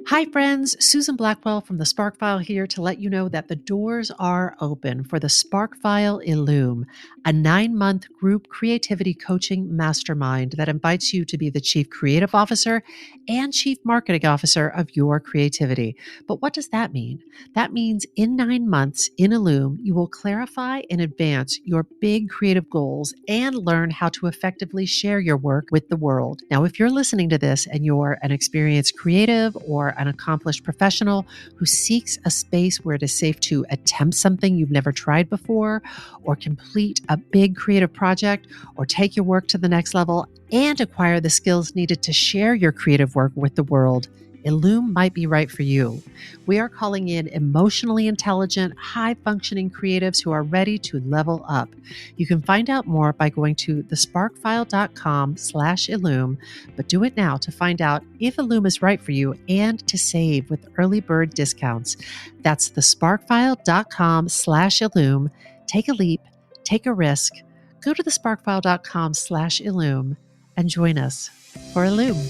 Hi, friends. Susan Blackwell from the Spark File here to let you know that the doors are open for the Spark File Illume, a 9-month group creativity coaching mastermind that invites you to be the Chief Creative Officer and Chief Marketing Officer of your creativity. But what does that mean? That means in 9 months in Illume, you will clarify and advance your big creative goals and learn how to effectively share your work with the world. Now, if you're listening to this and you're an experienced creative or an accomplished professional who seeks a space where it is safe to attempt something you've never tried before, or complete a big creative project, or take your work to the next level and acquire the skills needed to share your creative work with the world, Illume might be right for you. We are calling in emotionally intelligent, high-functioning creatives who are ready to level up. You can find out more by going to thesparkfile.com/Illume, but do it now to find out if Illume is right for you and to save with early bird discounts. That's thesparkfile.com/Illume. Take a leap, take a risk. Go to thesparkfile.com/Illume and join us for Illume.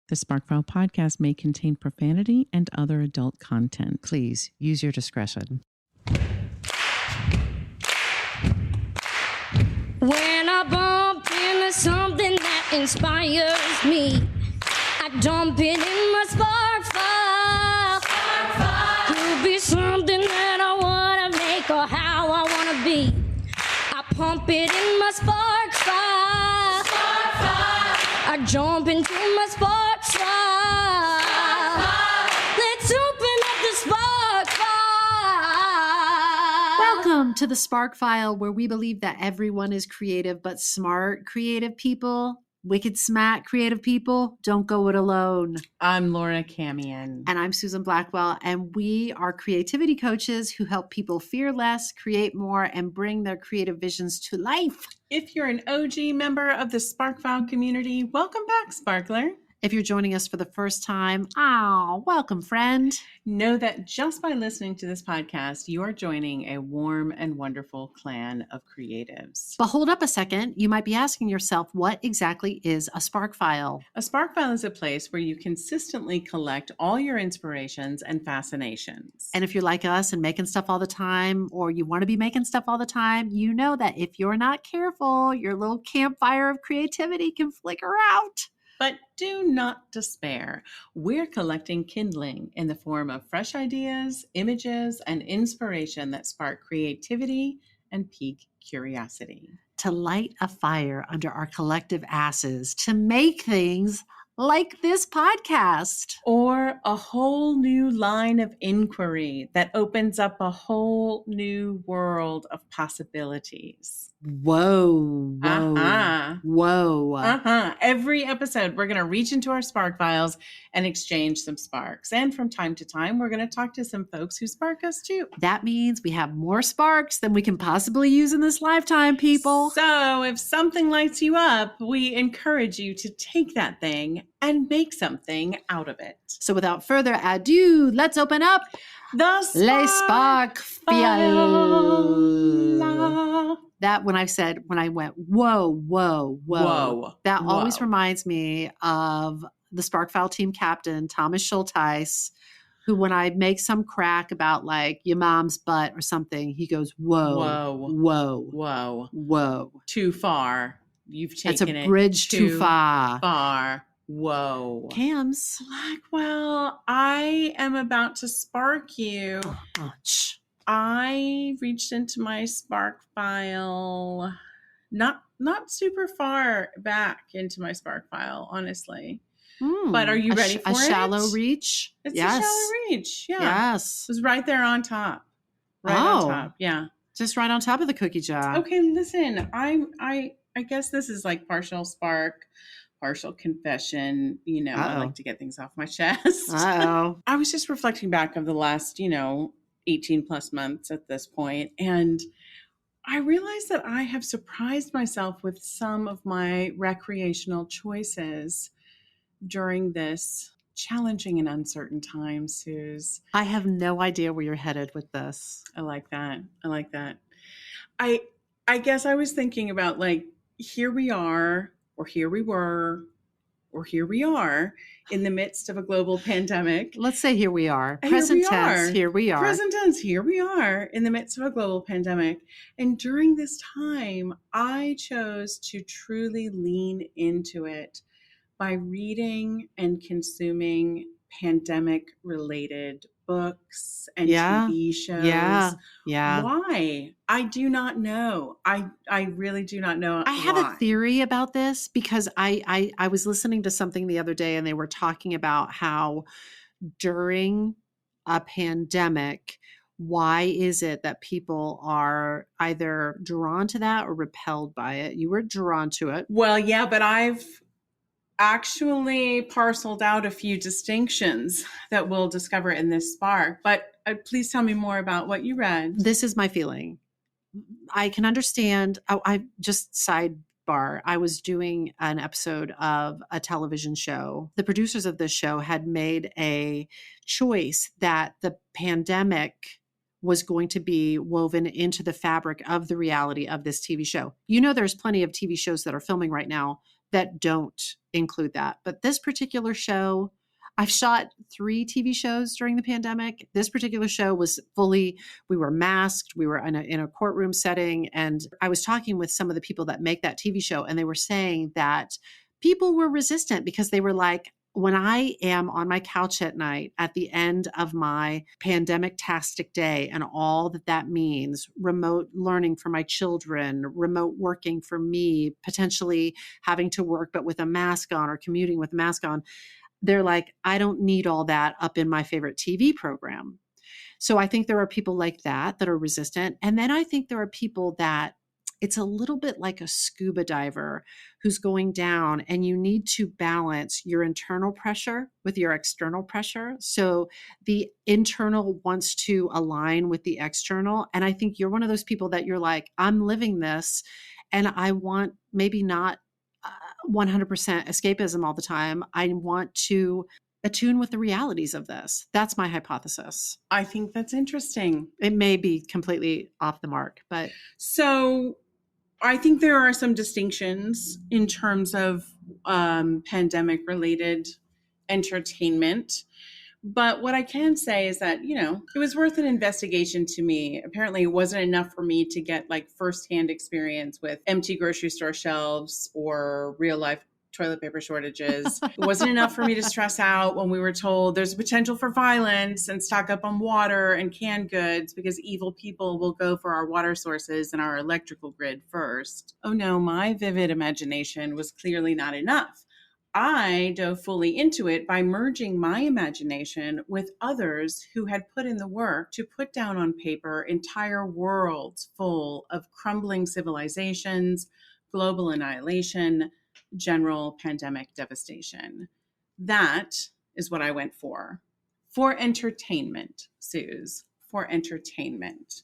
The Sparkfile podcast may contain profanity and other adult content. Please use your discretion. When I bump into something that inspires me, I dump it in my spark file. Could be something that I want to make or how I want to be. I pump it in my spark file. I jump into my spark file. Let's open up the spark file. Welcome to the Spark File, where we believe that everyone is creative, but smart creative people, wicked smart creative people, don't go it alone. I'm Laura Camion. And I'm Susan Blackwell, and we are creativity coaches who help people fear less, create more, and bring their creative visions to life. If you're an OG member of the Sparkfile community, welcome back, Sparkler. If you're joining us for the first time, welcome, friend. Know that just by listening to this podcast, you are joining a warm and wonderful clan of creatives. But hold up a second. You might be asking yourself, what exactly is a Spark File? A Spark File is a place where you consistently collect all your inspirations and fascinations. And if you're like us and making stuff all the time, or you want to be making stuff all the time, you know that if you're not careful, your little campfire of creativity can flicker out. But do not despair. We're collecting kindling in the form of fresh ideas, images, and inspiration that spark creativity and pique curiosity. To light a fire under our collective asses, to make things like this podcast. Or a whole new line of inquiry that opens up a whole new world of possibilities. Whoa. Every episode, we're going to reach into our spark files and exchange some sparks. And from time to time, we're going to talk to some folks who spark us too. That means we have more sparks than we can possibly use in this lifetime, people. So if something lights you up, we encourage you to take that thing and make something out of it. So without further ado, let's open up the Spark File. That when I went, whoa, that always reminds me of the Spark File team captain, Thomas Schulteis, who when I make some crack about like your mom's butt or something, he goes, whoa. Too far. You've taken it. It's a bridge too far. Whoa. Cams. Blackwell, I am about to spark you. I reached into my spark file, not super far back into my spark file, honestly. But are you ready for it? A shallow reach? It's a shallow reach. Yeah. Yes. It was right there on top. On top. Yeah. Just right on top of the cookie jar. Okay, listen. I guess this is like partial spark, partial confession. You know, I like to get things off my chest. Uh-oh. I was just reflecting back of the last, 18 plus months at this point. And I realized that I have surprised myself with some of my recreational choices during this challenging and uncertain time, Suze. I have no idea where you're headed with this. I like that. I guess I was thinking about like, here we are, or here we were, or here we are in the midst of a global pandemic. Let's say here we are. Here Present we tense, are. here we are. Present tense, here we are in the midst of a global pandemic. And during this time, I chose to truly lean into it by reading and consuming pandemic-related books and TV shows. Yeah. Why? I do not know. I really do not know. I have a theory about this because I was listening to something the other day and they were talking about how during a pandemic, why is it that people are either drawn to that or repelled by it? You were drawn to it. Well, yeah, but I've actually parceled out a few distinctions that we'll discover in this spark. But please tell me more about what you read. This is my feeling. I can understand. I just sidebar. I was doing an episode of a television show. The producers of this show had made a choice that the pandemic was going to be woven into the fabric of the reality of this TV show. You know, there's plenty of TV shows that are filming right now that don't include that. But this particular show, I've shot 3 TV shows during the pandemic. This particular show was fully, we were masked, we were in a courtroom setting. And I was talking with some of the people that make that TV show, and they were saying that people were resistant because they were like, when I am on my couch at night at the end of my pandemic-tastic day and all that that means, remote learning for my children, remote working for me, potentially having to work but with a mask on or commuting with a mask on, they're like, I don't need all that up in my favorite TV program. So I think there are people like that that are resistant. And then I think there are people that it's a little bit like a scuba diver who's going down, and you need to balance your internal pressure with your external pressure. So the internal wants to align with the external. And I think you're one of those people that you're like, I'm living this and I want maybe not 100% escapism all the time. I want to attune with the realities of this. That's my hypothesis. I think that's interesting. It may be completely off the mark, but. So I think there are some distinctions in terms of pandemic-related entertainment. But what I can say is that, it was worth an investigation to me. Apparently, it wasn't enough for me to get like firsthand experience with empty grocery store shelves or real life toilet paper shortages. It wasn't enough for me to stress out when we were told there's a potential for violence and stock up on water and canned goods because evil people will go for our water sources and our electrical grid first. Oh no, my vivid imagination was clearly not enough. I dove fully into it by merging my imagination with others who had put in the work to put down on paper entire worlds full of crumbling civilizations, global annihilation, general pandemic devastation. That is what I went for. For entertainment, Suze. For entertainment.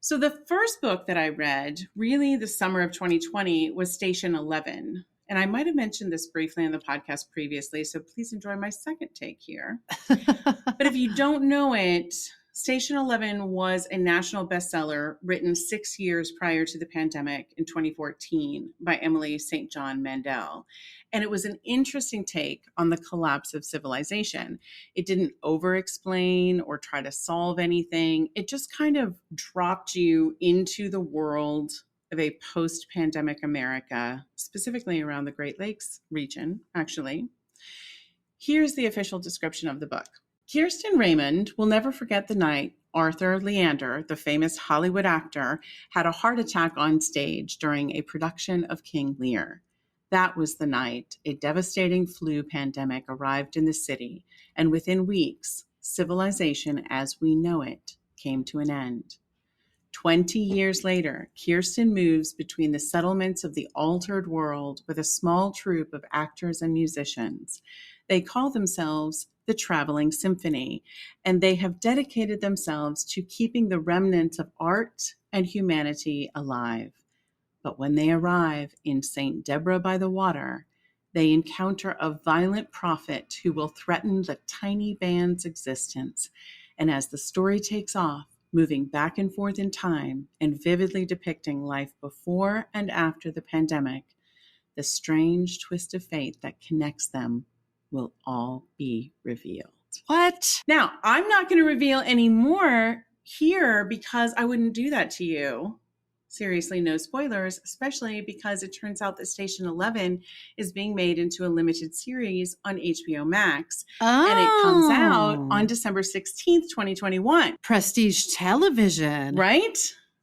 So the first book that I read, really the summer of 2020, was Station 11. And I might have mentioned this briefly on the podcast previously, so please enjoy my second take here. But if you don't know it, Station 11 was a national bestseller written 6 years prior to the pandemic in 2014 by Emily St. John Mandel. And it was an interesting take on the collapse of civilization. It didn't over-explain or try to solve anything. It just kind of dropped you into the world of a post-pandemic America, specifically around the Great Lakes region, actually. Here's the official description of the book. Kirsten Raymond will never forget the night Arthur Leander, the famous Hollywood actor, had a heart attack on stage during a production of King Lear. That was the night a devastating flu pandemic arrived in the city, and within weeks, civilization as we know it came to an end. 20 years later, Kirsten moves between the settlements of the altered world with a small troupe of actors and musicians. They call themselves the Traveling Symphony, and they have dedicated themselves to keeping the remnants of art and humanity alive. But when they arrive in St. Deborah by the water, they encounter a violent prophet who will threaten the tiny band's existence. And as the story takes off, moving back and forth in time and vividly depicting life before and after the pandemic, the strange twist of fate that connects them will all be revealed. What? Now, I'm not going to reveal any more here because I wouldn't do that to you. Seriously, no spoilers, especially because it turns out that Station 11 is being made into a limited series on HBO Max. Oh. And it comes out on December 16th, 2021. Prestige television. Right?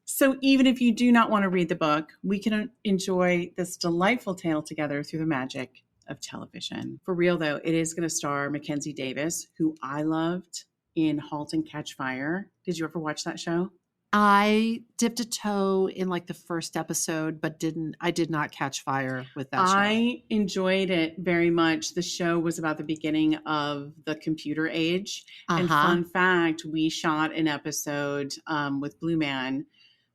So even if you do not want to read the book, we can enjoy this delightful tale together through the magic of television. For real, though, it is going to star Mackenzie Davis, who I loved in *Halt and Catch Fire*. Did you ever watch that show? I dipped a toe in like the first episode, but I did not catch fire with that show. I enjoyed it very much. The show was about the beginning of the computer age. And fun fact, we shot an episode with Blue Man.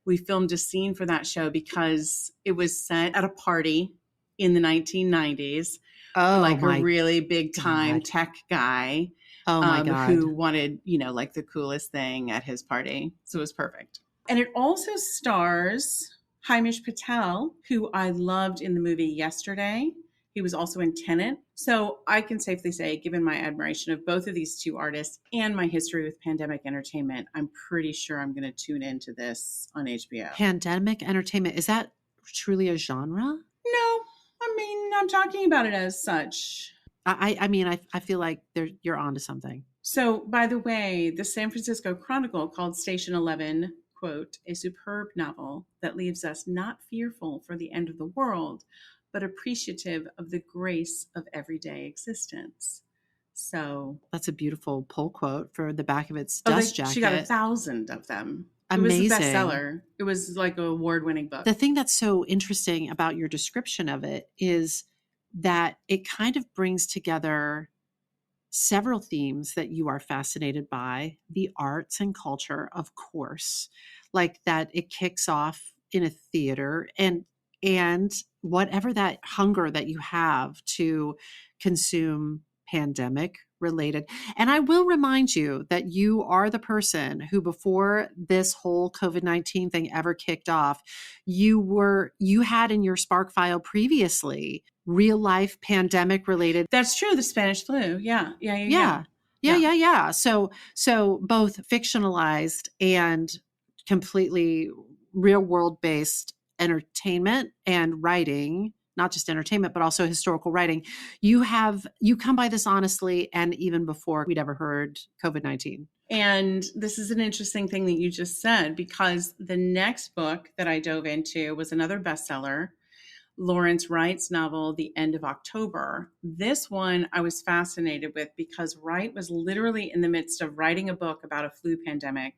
We filmed a scene for that show because it was set at a party in the 1990s. Oh, like a really big time tech guy. Oh my God. Who wanted, like the coolest thing at his party. So it was perfect. And it also stars Hamish Patel, who I loved in the movie Yesterday. He was also in Tenet. So I can safely say, given my admiration of both of these two artists and my history with pandemic entertainment, I'm pretty sure I'm going to tune into this on HBO. Pandemic entertainment. Is that truly a genre? No, I mean, I'm talking about it as such. I mean, I feel like you're onto something. So, by the way, the San Francisco Chronicle called Station 11, quote, a superb novel that leaves us not fearful for the end of the world, but appreciative of the grace of everyday existence. So that's a beautiful pull quote for the back of its dust jacket. She got 1,000 of them. Amazing. It was a bestseller. It was like an award-winning book. The thing that's so interesting about your description of it is that it kind of brings together several themes that you are fascinated by, the arts and culture, of course, like that it kicks off in a theater and whatever that hunger that you have to consume pandemic related. And I will remind you that you are the person who, before this whole COVID-19 thing ever kicked off, you had in your Spark file previously real life pandemic related. That's true. The Spanish flu. Yeah. So both fictionalized and completely real world based entertainment and writing, not just entertainment, but also historical writing. You come by this honestly, and even before we'd ever heard COVID-19. And this is an interesting thing that you just said, because the next book that I dove into was another bestseller, Lawrence Wright's novel, The End of October. This one I was fascinated with because Wright was literally in the midst of writing a book about a flu pandemic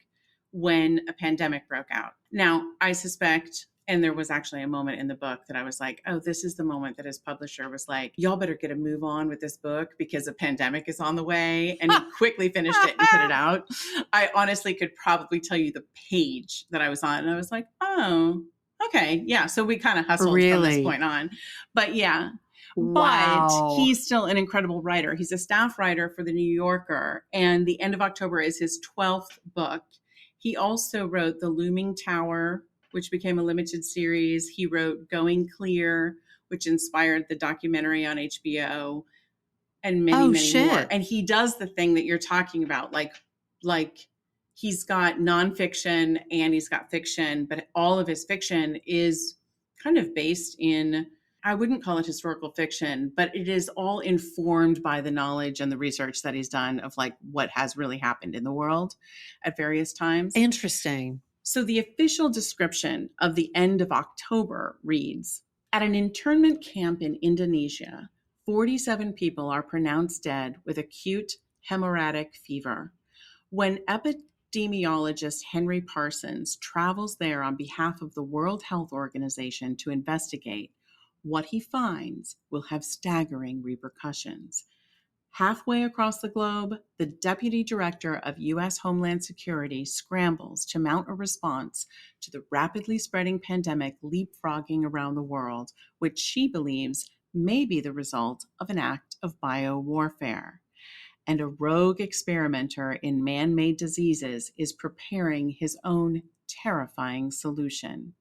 when a pandemic broke out. Now, I suspect, and there was actually a moment in the book that I was like, oh, this is the moment that his publisher was like, y'all better get a move on with this book because a pandemic is on the way. And he quickly finished it and put it out. I honestly could probably tell you the page that I was on. And I was like, oh, okay. Yeah. So we kind of hustled from this point on. But yeah. Wow. But he's still an incredible writer. He's a staff writer for The New Yorker. And The End of October is his 12th book. He also wrote The Looming Tower, which became a limited series. He wrote Going Clear, which inspired the documentary on HBO, and many more. And he does the thing that you're talking about, like he's got nonfiction and he's got fiction, but all of his fiction is kind of based in, I wouldn't call it historical fiction, but it is all informed by the knowledge and the research that he's done of like what has really happened in the world at various times. Interesting. So the official description of The End of October reads, at an internment camp in Indonesia, 47 people are pronounced dead with acute hemorrhagic fever. When epidemiologist Henry Parsons travels there on behalf of the World Health Organization to investigate, what he finds will have staggering repercussions. Halfway across the globe, the Deputy Director of U.S. Homeland Security scrambles to mount a response to the rapidly spreading pandemic leapfrogging around the world, which she believes may be the result of an act of biowarfare. And a rogue experimenter in man-made diseases is preparing his own terrifying solution.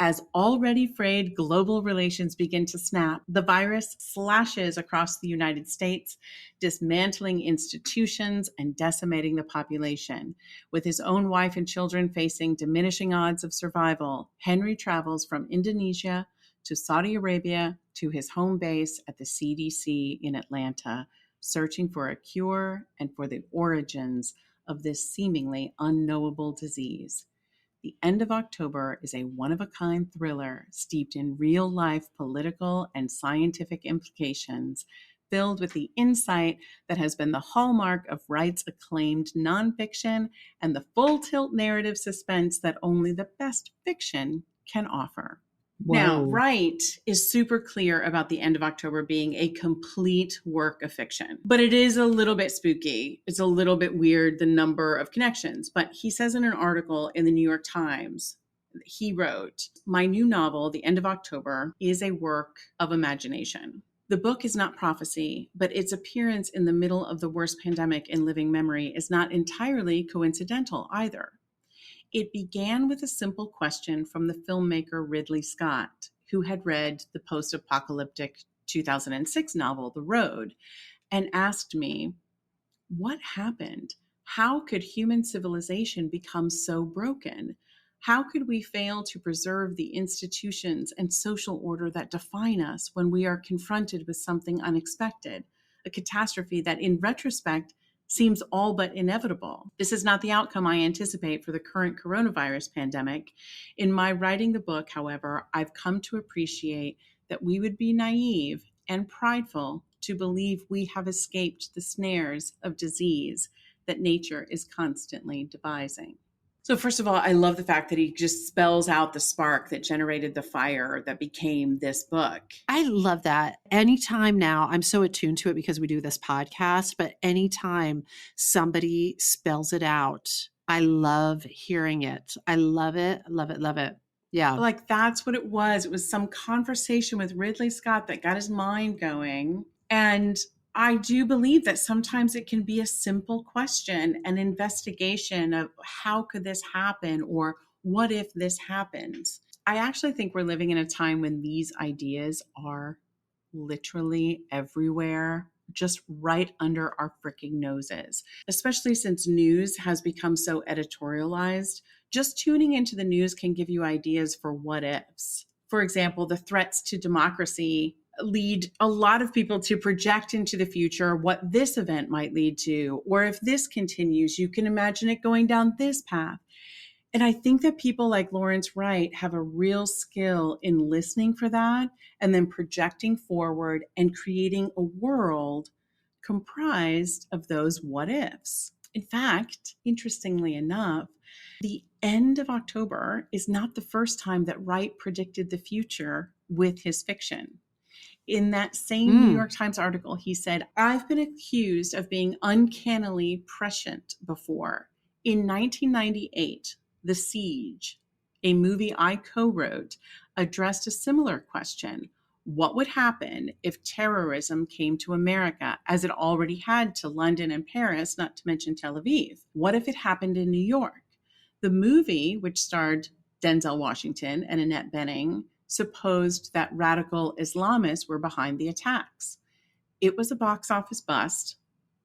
As already frayed global relations begin to snap, the virus slashes across the United States, dismantling institutions and decimating the population. With his own wife and children facing diminishing odds of survival, Henry travels from Indonesia to Saudi Arabia to his home base at the CDC in Atlanta, searching for a cure and for the origins of this seemingly unknowable disease. The End of October is a one-of-a-kind thriller steeped in real-life political and scientific implications, filled with the insight that has been the hallmark of Wright's acclaimed nonfiction and the full-tilt narrative suspense that only the best fiction can offer. Now, Wright is super clear about The End of October being a complete work of fiction, but it is a little bit spooky. It's a little bit weird, the number of connections. But he says in an article in the New York Times, he wrote, "My new novel, The End of October, is a work of imagination. The book is not prophecy, but its appearance in the middle of the worst pandemic in living memory is not entirely coincidental either. It began with a simple question from the filmmaker Ridley Scott, who had read the post-apocalyptic 2006 novel, The Road, and asked me, what happened? How could human civilization become so broken? How could we fail to preserve the institutions and social order that define us when we are confronted with something unexpected, a catastrophe that in retrospect seems all but inevitable? This is not the outcome I anticipate for the current coronavirus pandemic. In my writing the book, however, I've come to appreciate that we would be naive and prideful to believe we have escaped the snares of disease that nature is constantly devising." So first of all, I love the fact that he just spells out the spark that generated the fire that became this book. I love that. Anytime now, I'm so attuned to it because we do this podcast, but anytime somebody spells it out, I love hearing it. I love it, love it, love it. Yeah. Like that's what it was. It was some conversation with Ridley Scott that got his mind going. And I do believe that sometimes it can be a simple question, an investigation of how could this happen or what if this happens. I actually think we're living in a time when these ideas are literally everywhere, just right under our freaking noses, especially since news has become so editorialized. Just tuning into the news can give you ideas for what ifs. For example, the threats to democracy lead a lot of people to project into the future what this event might lead to, or if this continues, you can imagine it going down this path. And I think that people like Lawrence Wright have a real skill in listening for that and then projecting forward and creating a world comprised of those what ifs. In fact, interestingly enough, The End of October is not the first time that Wright predicted the future with his fiction. In that same New York Times article, he said, "I've been accused of being uncannily prescient before. In 1998, The Siege, a movie I co-wrote, addressed a similar question. What would happen if terrorism came to America, as it already had to London and Paris, not to mention Tel Aviv? What if it happened in New York?" The movie, which starred Denzel Washington and Annette Bening, supposed that radical Islamists were behind the attacks. It was a box office bust,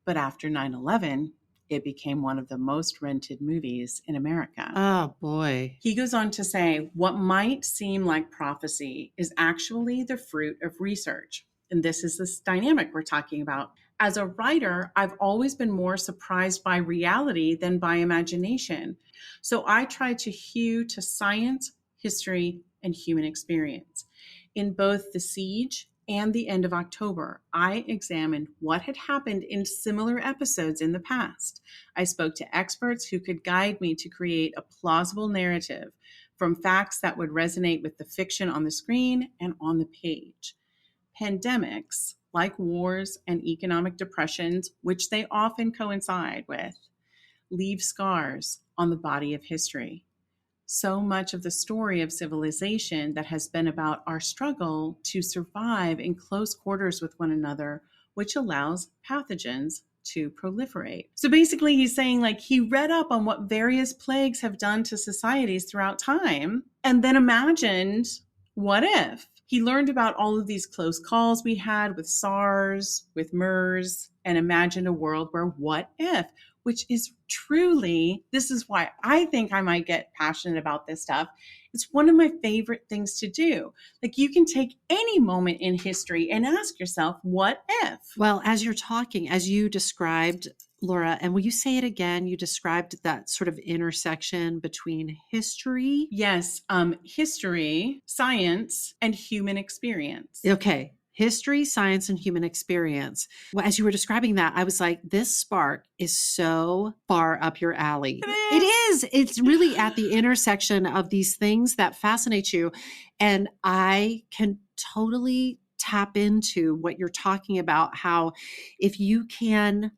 but after 9/11, it became one of the most rented movies in America. Oh, boy. He goes on to say, what might seem like prophecy is actually the fruit of research. And this is this dynamic we're talking about. As a writer, I've always been more surprised by reality than by imagination. So I try to hew to science, history, and human experience. In both The Siege and The End of October, I examined what had happened in similar episodes in the past. I spoke to experts who could guide me to create a plausible narrative from facts that would resonate with the fiction on the screen and on the page. Pandemics, like wars and economic depressions, which they often coincide with, leave scars on the body of history. So much of the story of civilization that has been about our struggle to survive in close quarters with one another, which allows pathogens to proliferate. So basically he's saying like he read up on what various plagues have done to societies throughout time and then imagined, what if? He learned about all of these close calls we had with SARS, with MERS, and imagined a world where what if, which is truly, this is why I think I might get passionate about this stuff. It's one of my favorite things to do. Like you can take any moment in history and ask yourself, what if? Well, as you're talking, as you described, Laura, and will you say it again? You described that sort of intersection between history. Yes, history, science, and human experience. Okay. History, science, and human experience. Well, as you were describing that, I was like, this spark is so far up your alley. It is. It's really at the intersection of these things that fascinate you. And I can totally tap into what you're talking about, how if you can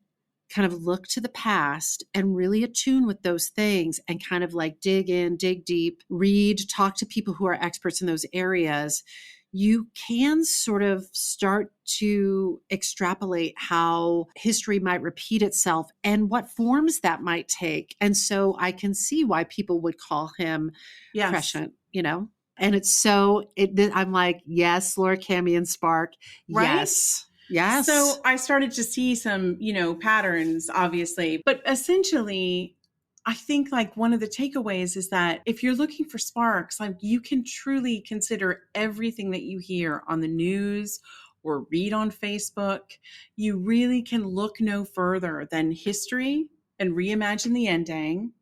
kind of look to the past and really attune with those things and kind of like dig in, dig deep, read, talk to people who are experts in those areas, you can sort of start to extrapolate how history might repeat itself and what forms that might take. And so I can see why people would call him prescient, you know? And it's so, I'm like, yes, Laura, Cami, and Spark. Right? Yes. Yes. So I started to see some, patterns, obviously, but essentially, I think like one of the takeaways is that if you're looking for sparks, like you can truly consider everything that you hear on the news or read on Facebook. You really can look no further than history and reimagine the ending,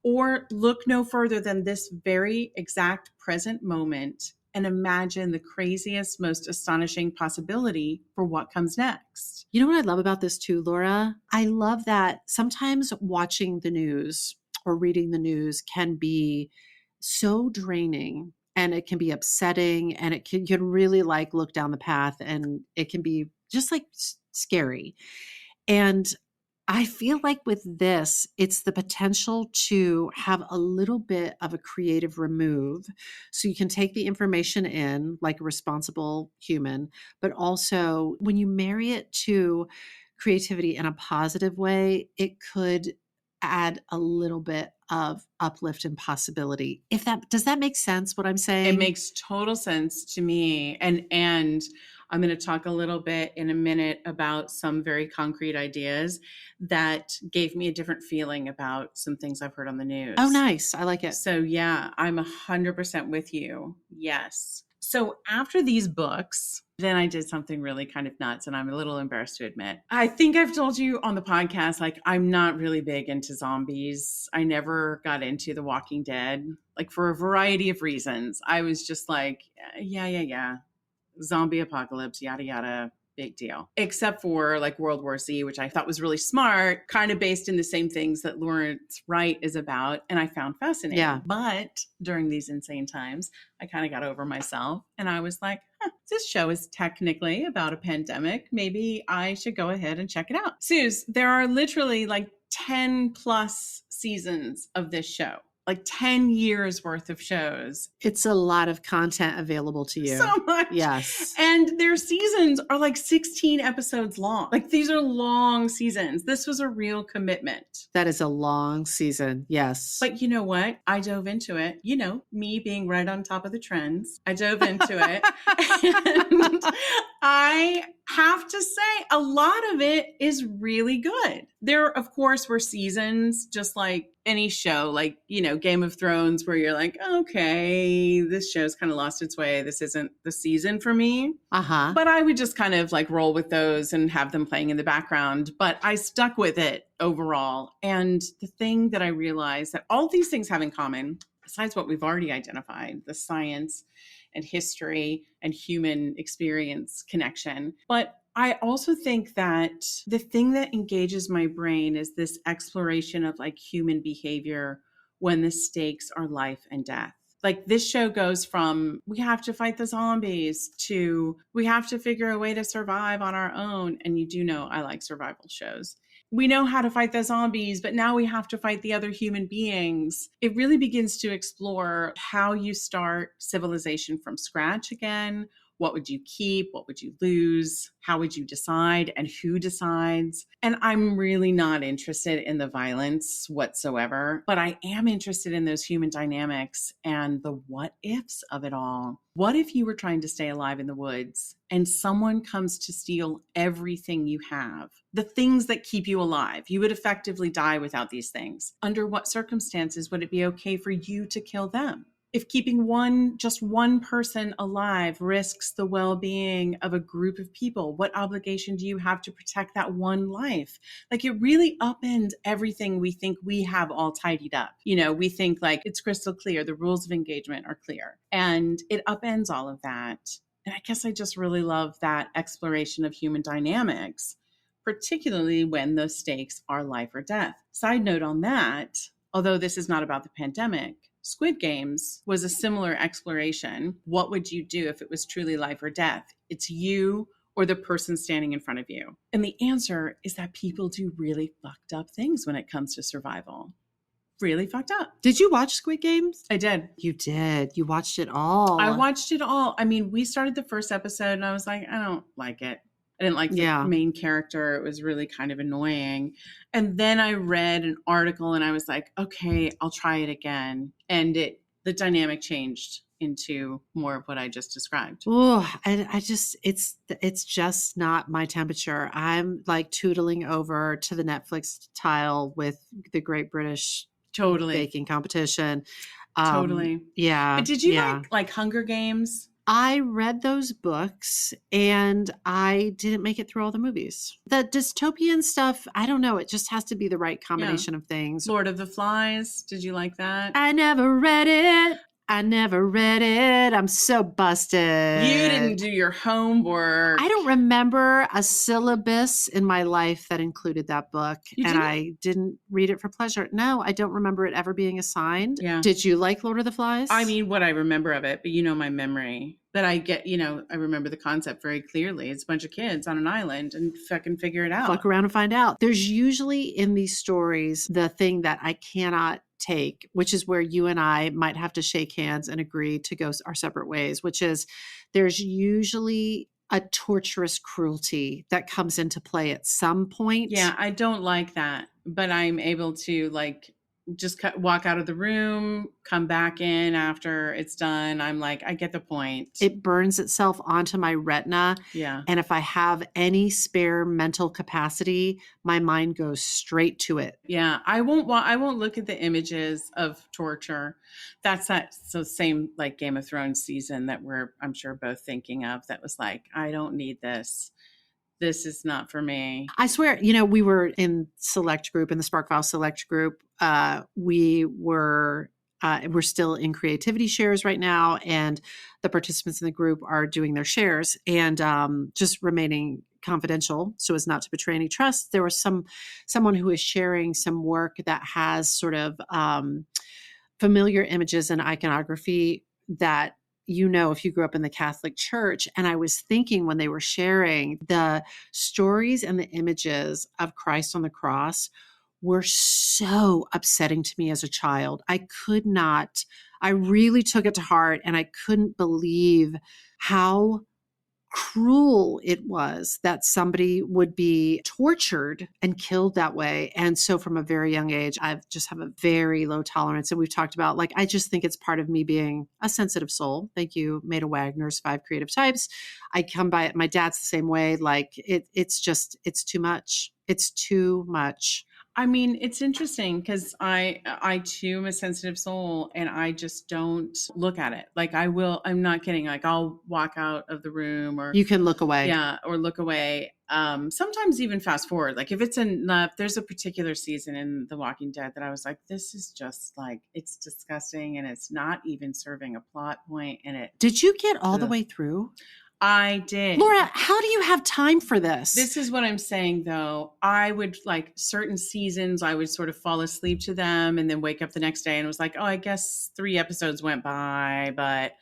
or look no further than this very exact present moment and imagine the craziest, most astonishing possibility for what comes next. You know what I love about this too, Laura? I love that sometimes watching the news or reading the news can be so draining and it can be upsetting and it can really like look down the path and it can be just like scary. And I feel like with this, it's the potential to have a little bit of a creative remove. So you can take the information in like a responsible human, but also when you marry it to creativity in a positive way, it could add a little bit of uplift and possibility. Does that make sense what I'm saying? It makes total sense to me. And I'm going to talk a little bit in a minute about some very concrete ideas that gave me a different feeling about some things I've heard on the news. Oh, nice. I like it. So yeah, I'm 100% with you. Yes. So after these books, then I did something really kind of nuts and I'm a little embarrassed to admit. I think I've told you on the podcast, like I'm not really big into zombies. I never got into The Walking Dead, like for a variety of reasons. I was just like, yeah. Zombie apocalypse, yada, yada, big deal. Except for like World War Z, which I thought was really smart, kind of based in the same things that Lawrence Wright is about. And I found fascinating. Yeah. But during these insane times, I kind of got over myself and I was like, this show is technically about a pandemic. Maybe I should go ahead and check it out. Suze, there are literally like 10 plus seasons of this show. Like 10 years worth of shows. It's a lot of content available to you. So much. Yes. And their seasons are like 16 episodes long. Like these are long seasons. This was a real commitment. That is a long season. Yes. But you know what? I dove into it. You know, me being right on top of the trends. I dove into it. And I have to say, a lot of it is really good. There, of course, were seasons, just like any show, like, Game of Thrones, where you're like, okay, this show's kind of lost its way. This isn't the season for me. Uh-huh. But I would just kind of like roll with those and have them playing in the background. But I stuck with it overall. And the thing that I realized that all these things have in common, besides what we've already identified, the science and history and human experience connection. But I also think that the thing that engages my brain is this exploration of like human behavior when the stakes are life and death. Like this show goes from we have to fight the zombies to we have to figure a way to survive on our own. And you do know I like survival shows. We know how to fight the zombies, but now we have to fight the other human beings. It really begins to explore how you start civilization from scratch again, What would you keep? What would you lose? How would you decide? And who decides? And I'm really not interested in the violence whatsoever, but I am interested in those human dynamics and the what ifs of it all. What if you were trying to stay alive in the woods and someone comes to steal everything you have? The things that keep you alive. You would effectively die without these things. Under what circumstances would it be okay for you to kill them? If keeping just one person alive risks the well-being of a group of people, what obligation do you have to protect that one life? Like, it really upends everything we think we have all tidied up. You know, we think like it's crystal clear, the rules of engagement are clear, and it upends all of that. And I guess I just really love that exploration of human dynamics, particularly when the stakes are life or death. Side note on that, although this is not about the pandemic, Squid Games was a similar exploration. What would you do if it was truly life or death? It's you or the person standing in front of you. And the answer is that people do really fucked up things when it comes to survival. Really fucked up. Did you watch Squid Games? I did. You did. You watched it all. I watched it all. I mean, we started the first episode and I was like, I don't like it. I didn't like the main character. It was really kind of annoying. And then I read an article and I was like, okay, I'll try it again. And the dynamic changed into more of what I just described. Oh, and it's just not my temperature. I'm like tootling over to the Netflix tile with the Great British Baking Competition. Totally. Yeah. But did you like Hunger Games? I read those books and I didn't make it through all the movies. The dystopian stuff, I don't know. It just has to be the right combination of things. Lord of the Flies. Did you like that? I never read it. I'm so busted. You didn't do your homework. I don't remember a syllabus in my life that included that book. I didn't read it for pleasure. No, I don't remember it ever being assigned. Yeah. Did you like Lord of the Flies? I mean, what I remember of it, but my memory. That I get, I remember the concept very clearly. It's a bunch of kids on an island and fucking figure it out. Fuck around and find out. There's usually in these stories the thing that I cannot take, which is where you and I might have to shake hands and agree to go our separate ways, which is there's usually a torturous cruelty that comes into play at some point. Yeah, I don't like that, but I'm able to just walk out of the room, come back in after it's done. I'm like, I get the point. It burns itself onto my retina. Yeah. And if I have any spare mental capacity, my mind goes straight to it. Yeah. I won't look at the images of torture. That's the same like Game of Thrones season that I'm sure both thinking of, that was like, I don't need this. This is not for me. I swear, we were in select group, in the Sparkfile select group. We're still in creativity shares right now, and the participants in the group are doing their shares and just remaining confidential so as not to betray any trust. There was someone who is sharing some work that has sort of familiar images and iconography that if you grew up in the Catholic Church. And I was thinking when they were sharing the stories and the images of Christ on the cross were so upsetting to me as a child. I really took it to heart, and I couldn't believe how cruel it was that somebody would be tortured and killed that way. And so from a very young age, I just have a very low tolerance. And we've talked about, I just think it's part of me being a sensitive soul. Thank you, Maida Wagner's 5 Creative Types. I come by it. My dad's the same way. It's too much. It's too much. I mean, it's interesting because I too am a sensitive soul, and I just don't look at it. I'm not kidding. I'll walk out of the room, or you can look away. Yeah. Or look away. Sometimes even fast forward. If it's enough, there's a particular season in The Walking Dead that I was like, this is just it's disgusting, and it's not even serving a plot point in it. Did you get all the way through? I did. Laura, how do you have time for this? This is what I'm saying, though. I would certain seasons, I would sort of fall asleep to them and then wake up the next day and was like, oh, I guess 3 episodes went by, but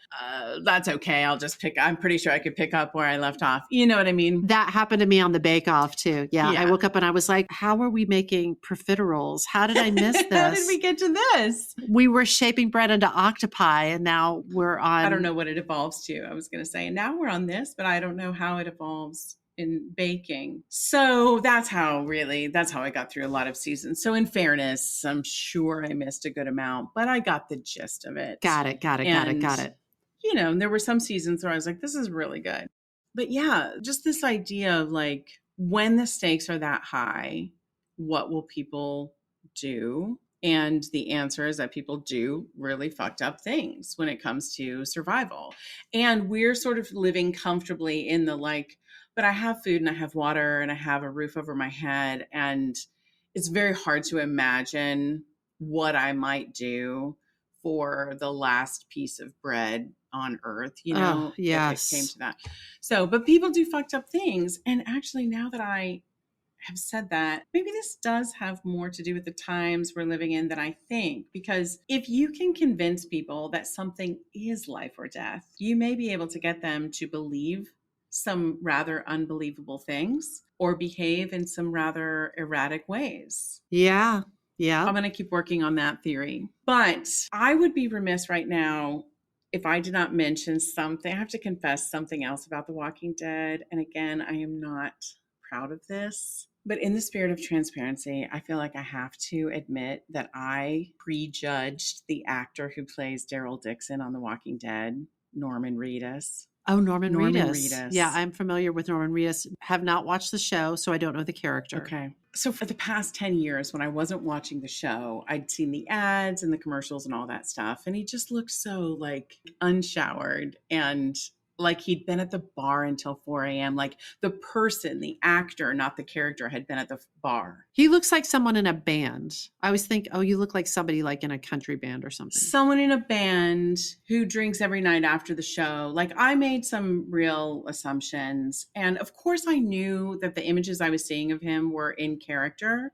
that's okay. I'm pretty sure I could pick up where I left off. You know what I mean? That happened to me on the Bake Off too. Yeah. I woke up and I was like, how are we making profiteroles? How did I miss this? How did we get to this? We were shaping bread into octopi, and now we're on. I don't know what it evolves to. I was going to say, and now we're on on this, but I don't know how it evolves in baking. So that's how I got through a lot of seasons. So in fairness, I'm sure I missed a good amount, but I got the gist of it. Got it. You know, and there were some seasons where I was like, this is really good. But yeah, just this idea of like, when the stakes are that high, what will people do? And the answer is that people do really fucked up things when it comes to survival. And we're sort of living comfortably in the like, but I have food and I have water and I have a roof over my head. And it's very hard to imagine what I might do for the last piece of bread on earth, you know, yes. if it came to that. So, but people do fucked up things. And actually, now that I have said that, maybe this does have more to do with the times we're living in than I think. Because if you can convince people that something is life or death, you may be able to get them to believe some rather unbelievable things or behave in some rather erratic ways. Yeah. I'm going to keep working on that theory. But I would be remiss right now if I did not mention something. I have to confess something else about The Walking Dead. And again, I am not proud of this. But in the spirit of transparency, I feel like I have to admit that I prejudged the actor who plays Daryl Dixon on The Walking Dead, Norman Reedus. Oh, Norman Reedus. Yeah, I'm familiar with Norman Reedus. Have not watched the show, so I don't know the character. Okay. So for the past 10 years, when I wasn't watching the show, I'd seen the ads and the commercials and all that stuff. And he just looked so like unshowered and like he'd been at the bar until 4 a.m. Like the person, the actor, not the character, had been at the bar. He looks like someone in a band. I always think, oh, you look like somebody like in a country band or something. Someone in a band who drinks every night after the show. Like I made some real assumptions. And of course I knew that the images I was seeing of him were in character.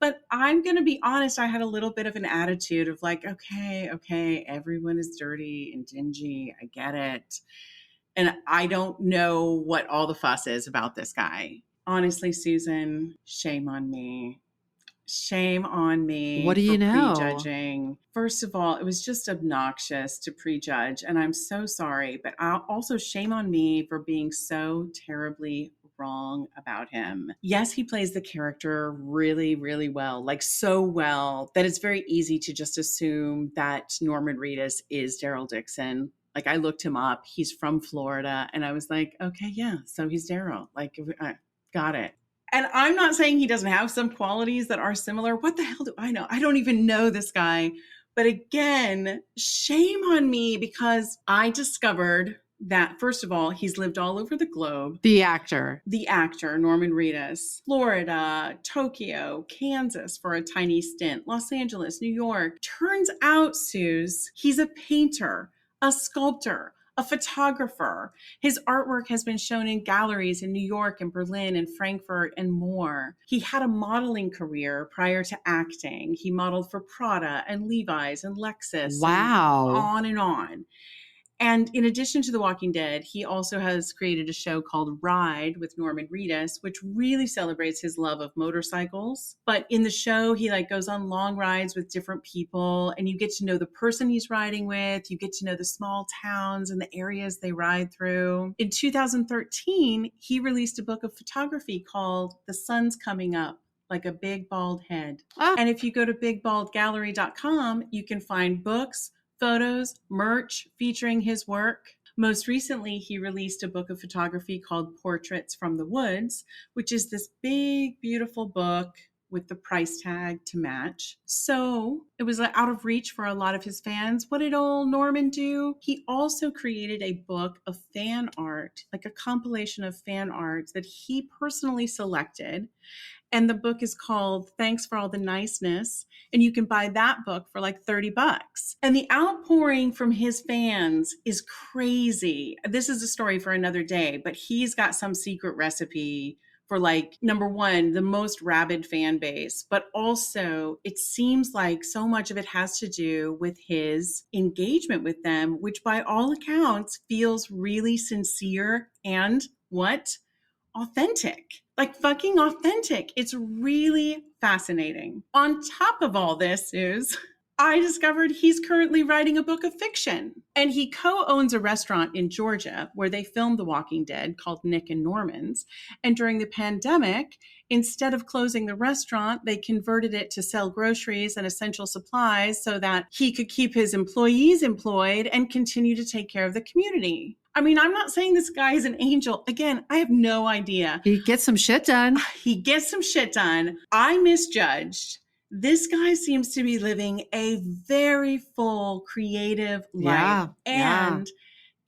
But I'm going to be honest, I had a little bit of an attitude of like, okay, everyone is dirty and dingy. I get it. And I don't know what all the fuss is about this guy. Honestly, Susan, shame on me. Shame on me. What do you know? Prejudging. First of all, it was just obnoxious to prejudge. And I'm so sorry. But also shame on me for being so terribly wrong about him. Yes, he plays the character really, really well. Like so well that it's very easy to just assume that Norman Reedus is Daryl Dixon. Like I looked him up. He's from Florida. And I was like, okay, yeah. So he's Daryl. Like, I got it. And I'm not saying he doesn't have some qualities that are similar. What the hell do I know? I don't even know this guy. But again, shame on me because I discovered that, first of all, he's lived all over the globe. The actor, Norman Reedus, Florida, Tokyo, Kansas for a tiny stint, Los Angeles, New York. Turns out, Suze, he's a painter, a sculptor, a photographer. His artwork has been shown in galleries in New York and Berlin and Frankfurt and more. He had a modeling career prior to acting. He modeled for Prada and Levi's and Lexus. Wow. And on and on. And in addition to The Walking Dead, he also has created a show called Ride with Norman Reedus, which really celebrates his love of motorcycles. But in the show, he like goes on long rides with different people and you get to know the person he's riding with. You get to know the small towns and the areas they ride through. In 2013, he released a book of photography called The Sun's Coming Up, Like a Big Bald Head. And if you go to bigbaldgallery.com, you can find books, photos, merch featuring his work. Most recently, he released a book of photography called Portraits from the Woods, which is this big, beautiful book with the price tag to match. So it was out of reach for a lot of his fans. What did old Norman do? He also created a book of fan art, like a compilation of fan art that he personally selected. And the book is called Thanks for All the Niceness. And you can buy that book for like $30. And the outpouring from his fans is crazy. This is a story for another day, but he's got some secret recipe for like, number one, the most rabid fan base, but also it seems like so much of it has to do with his engagement with them, which by all accounts feels really sincere and what? Authentic, like fucking authentic. It's really fascinating. On top of all this, Suze, I discovered he's currently writing a book of fiction. And he co-owns a restaurant in Georgia where they filmed The Walking Dead called Nick and Norman's. And during the pandemic, instead of closing the restaurant, they converted it to sell groceries and essential supplies so that he could keep his employees employed and continue to take care of the community. I mean, I'm not saying this guy is an angel. Again, I have no idea. He gets some shit done. He gets some shit done. I misjudged. This guy seems to be living a very full, creative life and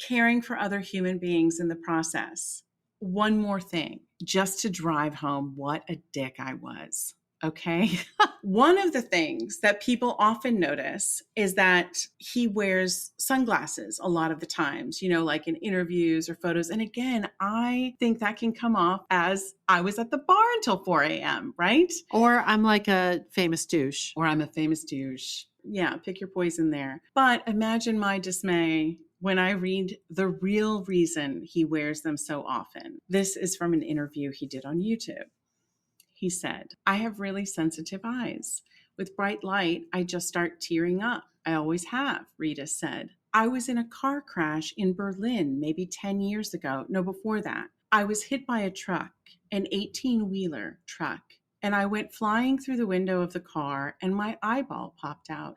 caring for other human beings in the process. One more thing, just to drive home what a dick I was. Okay. One of the things that people often notice is that he wears sunglasses a lot of the times, you know, like in interviews or photos. And again, I think that can come off as I was at the bar until 4 a.m., right? Or I'm like a famous douche. Or I'm a famous douche. Yeah, pick your poison there. But imagine my dismay when I read the real reason he wears them so often. This is from an interview he did on YouTube. He said, I have really sensitive eyes. With bright light, I just start tearing up. I always have, Rita said. I was in a car crash in Berlin maybe 10 years ago. No, before that. I was hit by a truck, an 18-wheeler truck, and I went flying through the window of the car and my eyeball popped out.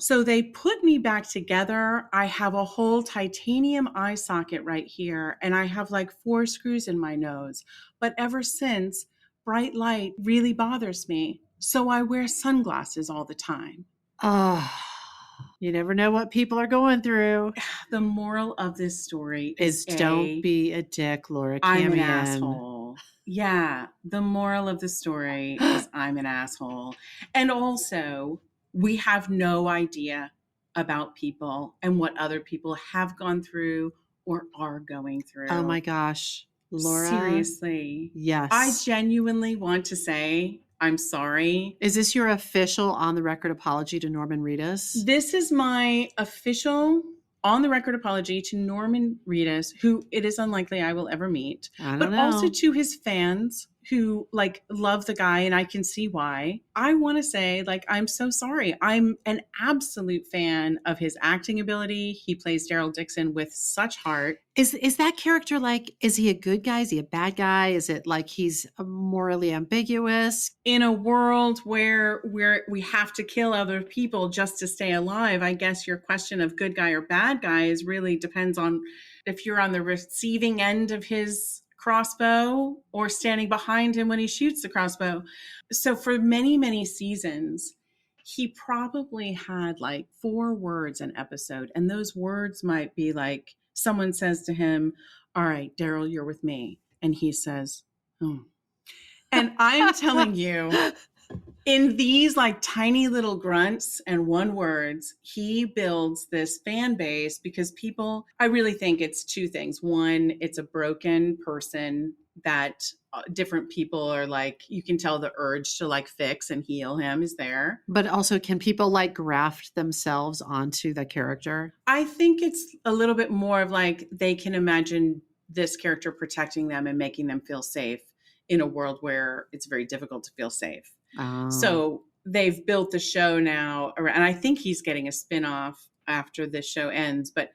So they put me back together. I have a whole titanium eye socket right here, and I have like 4 screws in my nose. But ever since, bright light really bothers me, so I wear sunglasses all the time. You never know what people are going through. The moral of this story is don't be a dick, Laura. I'm an asshole. Yeah, the moral of the story is I'm an asshole. And also, we have no idea about people and what other people have gone through or are going through. Oh my gosh. Laura. Seriously. Yes. I genuinely want to say I'm sorry. Is this your official on the record apology to Norman Reedus? This is my official on the record apology to Norman Reedus, who it is unlikely I will ever meet, but also to his fans who like love the guy, and I can see why. I want to say, like, I'm so sorry. I'm an absolute fan of his acting ability. He plays Daryl Dixon with such heart. Is that character like, is he a good guy? Is he a bad guy? Is it like he's morally ambiguous? In a world where we have to kill other people just to stay alive, I guess your question of good guy or bad guy is really depends on if you're on the receiving end of his crossbow or standing behind him when he shoots the crossbow. So for many, many seasons, he probably had like 4 words an episode. And those words might be like, someone says to him, all right, Daryl, you're with me. And he says, oh. And I'm telling you, in these like tiny little grunts and 1 words, he builds this fan base because people, I really think it's 2 things. One, it's a broken person that different people are like, you can tell the urge to like fix and heal him is there. But also, can people like graft themselves onto the character? I think it's a little bit more of like they can imagine this character protecting them and making them feel safe in a world where it's very difficult to feel safe. So they've built the show now around, and I think he's getting a spinoff after this show ends, but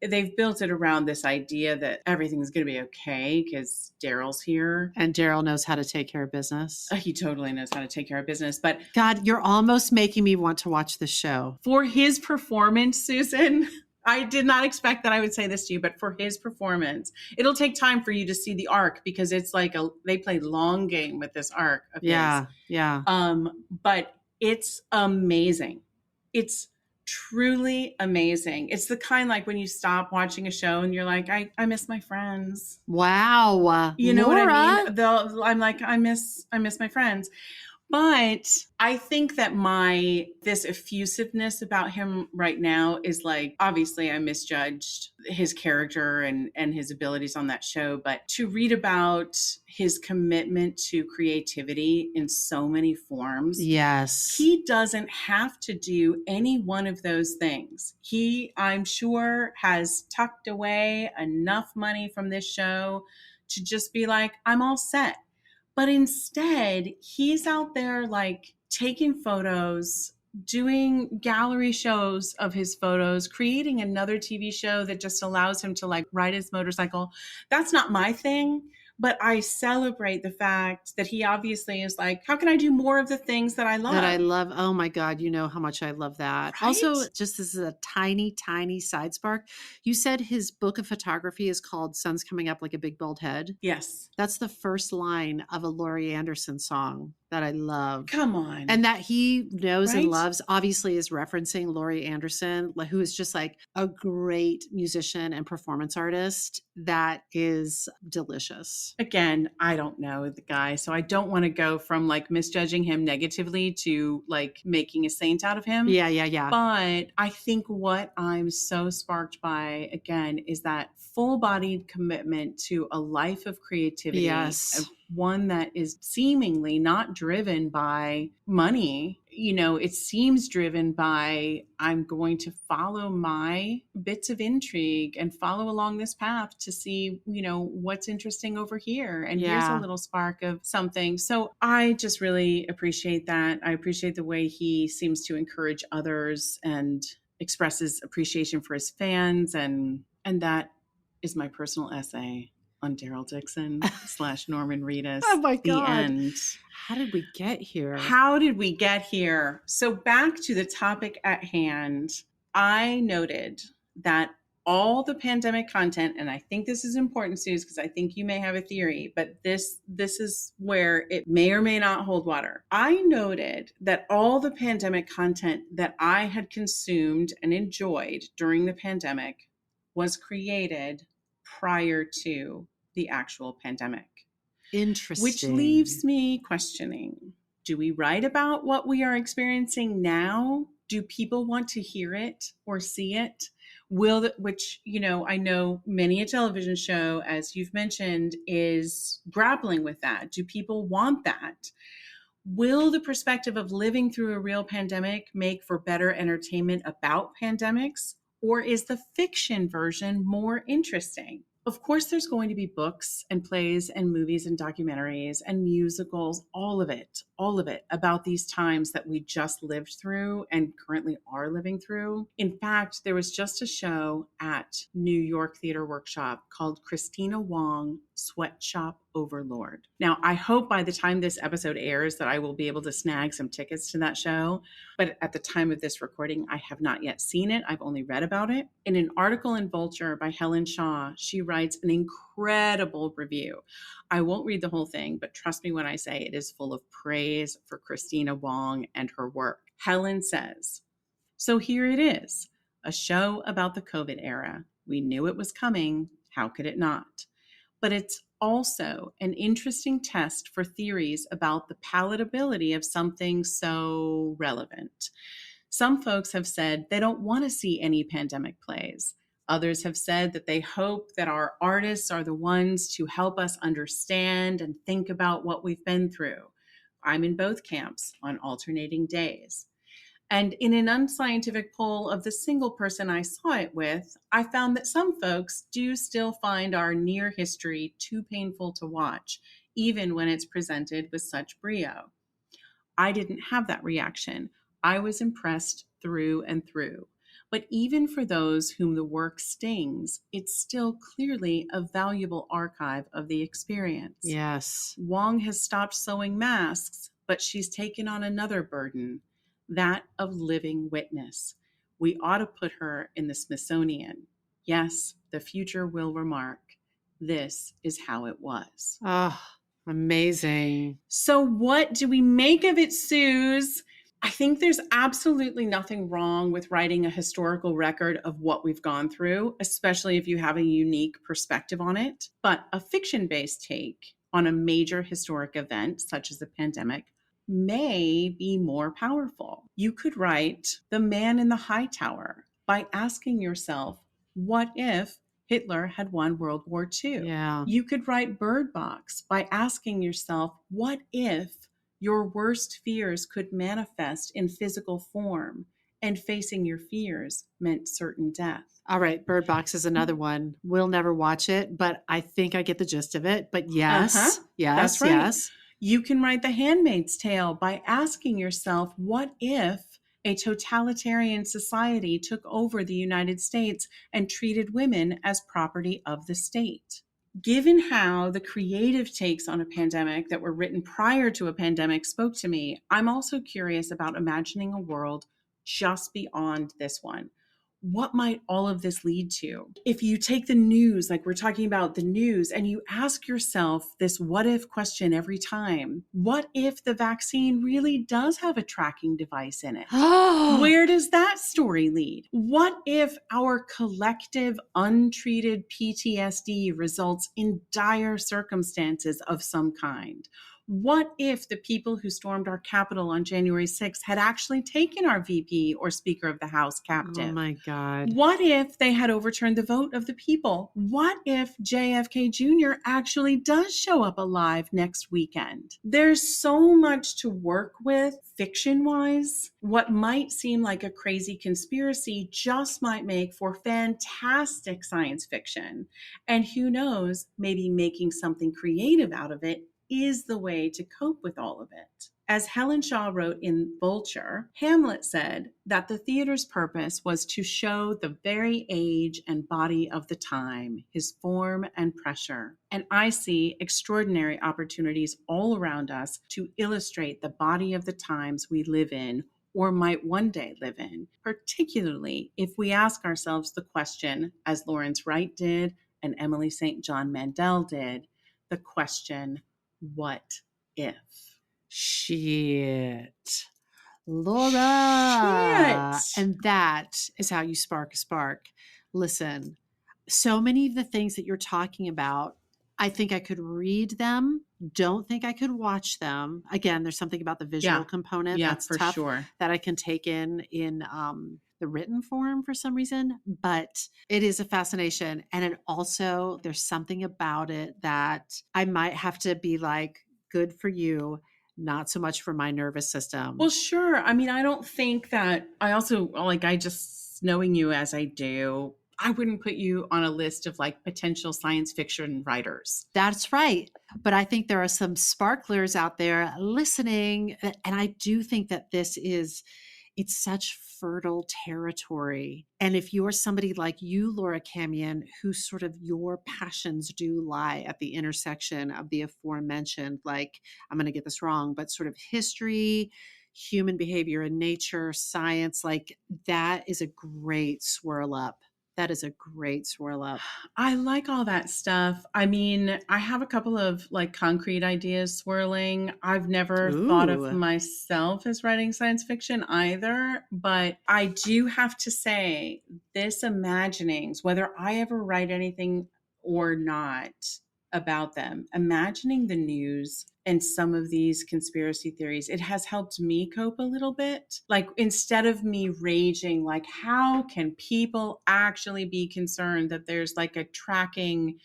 they've built it around this idea that everything's going to be okay because Daryl's here. And Daryl knows how to take care of business. He totally knows how to take care of business. But God, you're almost making me want to watch the show. For his performance, Susan, I did not expect that I would say this to you, but for his performance, it'll take time for you to see the arc because it's like they played long game with this arc of his. Yeah. But it's amazing. It's truly amazing. It's the kind like when you stop watching a show and you're like, I miss my friends. Wow. You know Laura? what I mean? I'm like, I miss my friends. But I think that this effusiveness about him right now is like, obviously I misjudged his character and his abilities on that show, but to read about his commitment to creativity in so many forms. Yes. He doesn't have to do any one of those things. He, I'm sure, has tucked away enough money from this show to just be like, I'm all set. But instead, he's out there like taking photos, doing gallery shows of his photos, creating another TV show that just allows him to like ride his motorcycle. That's not my thing, but I celebrate the fact that he obviously is like, how can I do more of the things that I love? That I love. Oh my God, you know how much I love that. Right? Also, just this is a tiny, tiny side spark. You said his book of photography is called Sun's Coming Up Like a Big Bald Head. Yes. That's the first line of a Laurie Anderson song that I love. Come on. And that he knows and Right? loves, obviously is referencing Laurie Anderson, who is just like a great musician and performance artist that is delicious. Again, I don't know the guy, so I don't want to go from like misjudging him negatively to like making a saint out of him. Yeah. But I think what I'm so sparked by, again, is that full-bodied commitment to a life of creativity. Yes. One that is seemingly not driven by money. You know, it seems driven by, I'm going to follow my bits of intrigue and follow along this path to see, you know, what's interesting over here. And here's a little spark of something. So I just really appreciate that. I appreciate the way he seems to encourage others and expresses appreciation for his fans. And that is my personal essay on Daryl Dixon / Norman Reedus. Oh my God. The end. How did we get here? How did we get here? So back to the topic at hand, I noted that all the pandemic content, and I think this is important, Suze, because I think you may have a theory, but this is where it may or may not hold water. I noted that all the pandemic content that I had consumed and enjoyed during the pandemic was created prior to the actual pandemic. Interesting. Which leaves me questioning, do we write about what we are experiencing now? Do people want to hear it or see it? Which, you know, I know many a television show, as you've mentioned, is grappling with that. Do people want that? Will the perspective of living through a real pandemic make for better entertainment about pandemics? Or is the fiction version more interesting? Of course, there's going to be books and plays and movies and documentaries and musicals, all of it about these times that we just lived through and currently are living through. In fact, there was just a show at New York Theater Workshop called Christina Wong, Sweatshop Overlord. Now, I hope by the time this episode airs that I will be able to snag some tickets to that show. But at the time of this recording, I have not yet seen it. I've only read about it. In an article in Vulture by Helen Shaw, she writes an incredible review. I won't read the whole thing, but trust me when I say it is full of praise for Christina Wong and her work. Helen says, so here it is, a show about the COVID era. We knew it was coming. How could it not? But it's also an interesting test for theories about the palatability of something so relevant. Some folks have said they don't want to see any pandemic plays. Others have said that they hope that our artists are the ones to help us understand and think about what we've been through. I'm in both camps on alternating days. And in an unscientific poll of the single person I saw it with, I found that some folks do still find our near history too painful to watch, even when it's presented with such brio. I didn't have that reaction. I was impressed through and through. But even for those whom the work stings, it's still clearly a valuable archive of the experience. Yes. Wong has stopped sewing masks, but she's taken on another burden, that of living witness. We ought to put her in the Smithsonian. Yes, the future will remark, this is how it was. Oh, amazing. So what do we make of it, Suze? I think there's absolutely nothing wrong with writing a historical record of what we've gone through, especially if you have a unique perspective on it. But a fiction-based take on a major historic event, such as the pandemic, may be more powerful. You could write The Man in the High Tower by asking yourself, what if Hitler had won World War II? Yeah. You could write Bird Box by asking yourself, what if your worst fears could manifest in physical form and facing your fears meant certain death? All right, Bird Box is another one. We'll never watch it, but I think I get the gist of it. But yes, That's right. yes. You can write The Handmaid's Tale by asking yourself, what if a totalitarian society took over the United States and treated women as property of the state. Given how the creative takes on a pandemic that were written prior to a pandemic spoke to me, I'm also curious about imagining a world just beyond this one. What might all of this lead to? If you take the news, like we're talking about the news, and you ask yourself this what if question every time, what if the vaccine really does have a tracking device in it? Where does that story lead? What if our collective untreated PTSD results in dire circumstances of some kind? What if the people who stormed our Capitol on January 6th had actually taken our VP or Speaker of the House captive? Oh my God. What if they had overturned the vote of the people? What if JFK Jr. actually does show up alive next weekend? There's so much to work with fiction-wise. What might seem like a crazy conspiracy just might make for fantastic science fiction. And who knows, maybe making something creative out of it is the way to cope with all of it. As Helen Shaw wrote in Vulture, Hamlet said that the theater's purpose was to show the very age and body of the time, his form and pressure. And I see extraordinary opportunities all around us to illustrate the body of the times we live in or might one day live in, particularly if we ask ourselves the question, as Lawrence Wright did and Emily St. John Mandel did, the question, what if? Shit. Laura. Shit. And that is how you spark a spark. Listen, so many of the things that you're talking about, I think I could read them. Don't think I could watch them. Again, there's something about the visual component that's for tough sure. that I can take in the written form for some reason, but it is a fascination. And it also, there's something about it that I might have to be like, good for you, not so much for my nervous system. Well, sure. I mean, I don't think that I also I just knowing you as I do, I wouldn't put you on a list of like potential science fiction writers. That's right. But I think there are some sparklers out there listening. And I do think that it's such fertile territory. And if you're somebody like you, Laura Camion, who sort of your passions do lie at the intersection of the aforementioned, like, I'm going to get this wrong, but sort of history, human behavior and nature, science, like that is a great swirl up. That is a great swirl up. I like all that stuff. I mean, I have a couple of like concrete ideas swirling. I've never thought of myself as writing science fiction either, but I do have to say this imaginings, whether I ever write anything or not about them, imagining the news and some of these conspiracy theories, it has helped me cope a little bit. Like instead of me raging, like how can people actually be concerned that there's like a tracking